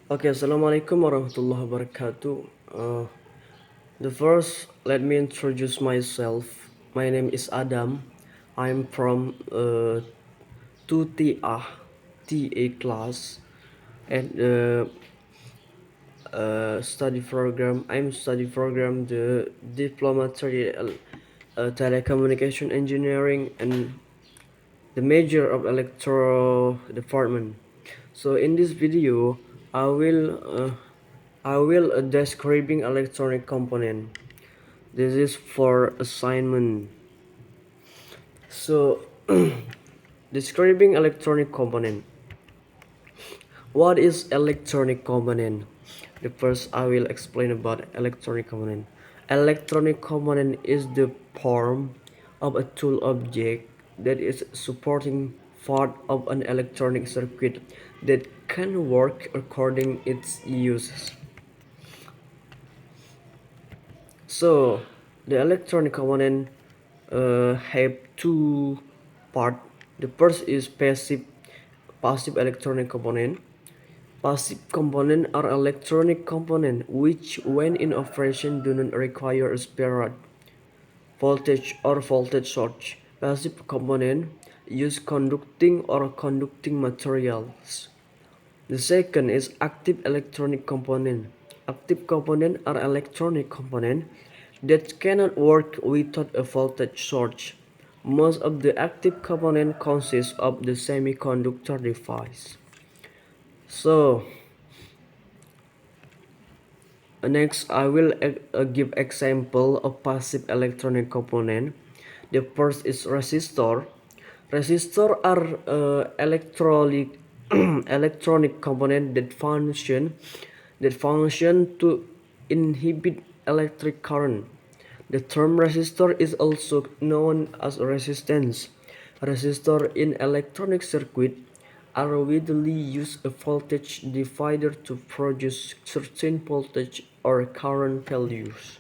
Okay, Assalamualaikum warahmatullahi wabarakatuh. The first, let me introduce myself. My name is Adam. I'm from 2TA TA class at the study program. I'm study program the diploma telecommunication engineering and the major of electro department. So in this video, I will uh, I will describing electronic component. This is for assignment. So describing electronic component. What is electronic component? The first I will explain about electronic component. Electronic component is the form of a tool object that is supporting part of an electronic circuit that can work according its uses. So the electronic component have two part. The first is passive electronic component. Passive components are electronic components which, when in operation, do not require a spare voltage or voltage source. Passive components use conducting or conducting materials. The second is active electronic component. Active components are electronic components that cannot work without a voltage source. Most of the active component consists of the semiconductor device. So next I will give example of passive electronic component. The first is resistor. Resistor are electronic electronic component that function to inhibit electric current. The term resistor is also known as resistance. Resistor in electronic circuit are widely used a voltage divider to produce certain voltage or current values.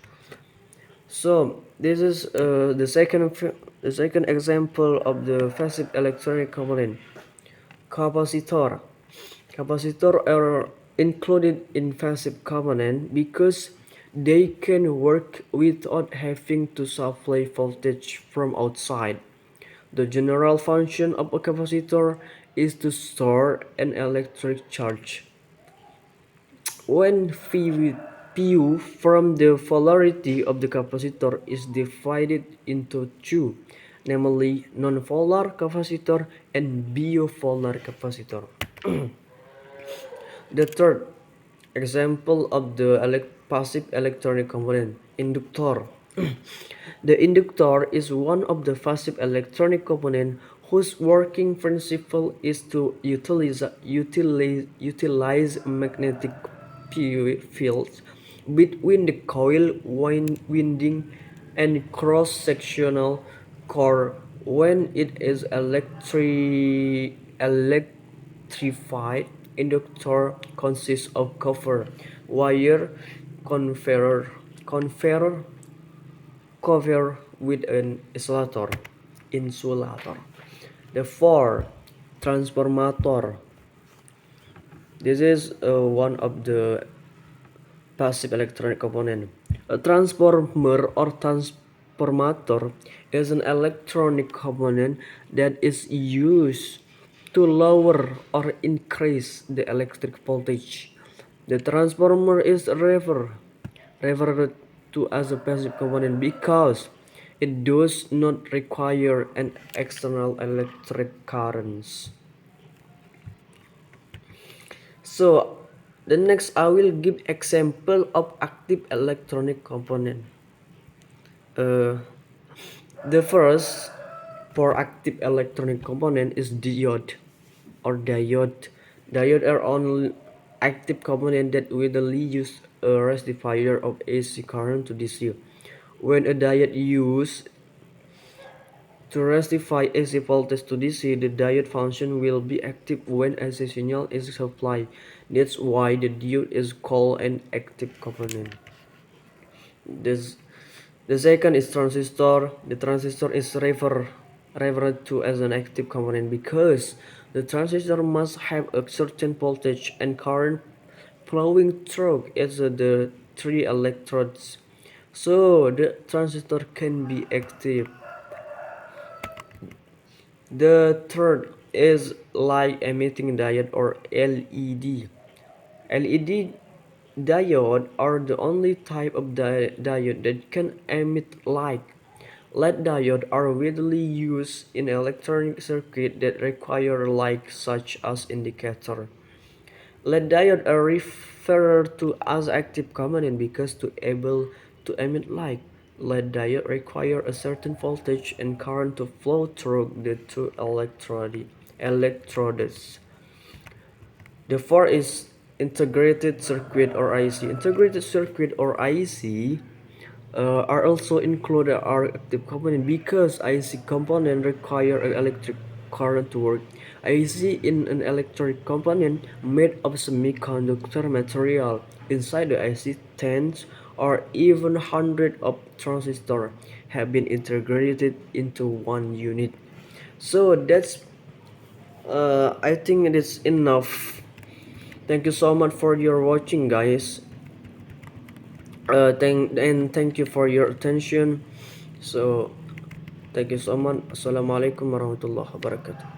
So this is the second example of the passive electronic component. Capacitor. Capacitor are included in passive component because they can work without having to supply voltage from outside. The general function of a capacitor is to store an electric charge. When Pu from the polarity of the capacitor is divided into two, namely nonpolar capacitor and bipolar capacitor. The third example of the passive electronic component, inductor. The inductor is one of the passive electronic components whose working principle is to utilize magnetic fields between the coil winding and cross-sectional core when it is electrified. Inductor consists of copper wire converter cover with an insulator. The four transformator. This is one of the passive electronic component. A transformer or transformator is an electronic component that is used to lower or increase the electric voltage. The transformer is referred to as a passive component because it does not require an external electric currents. So the next I will give example of active electronic component. Uh, the first for active electronic component is diode or diode. Diode are only active component that widely use a rectifier of AC current to DC. When a diode used to rectify AC voltage to DC, the diode function will be active when AC signal is supplied. That's why the diode is called an active component. This, the second is transistor. The transistor is referred to as an active component because the transistor must have a certain voltage and current flowing through is the three electrodes, so the transistor can be active. The third is light emitting diode or LED. LED diode are the only type of diode that can emit light. LED diodes are widely used in electronic circuits that require light such as indicator. LED diodes are referred to as active component because to able to emit light. LED diode require a certain voltage and current to flow through the two electrodes. The fourth is integrated circuit or IC. Integrated circuit or IC are also included are active component because IC component require an electric current to work. IC in an electronic component made of semiconductor material. Inside the IC, tens or even hundreds of transistors have been integrated into one unit. So that's I think it is enough. Thank you so much for your watching, guys. Thank you for your attention. So thank you so much. Assalamualaikum warahmatullahi wabarakatuh.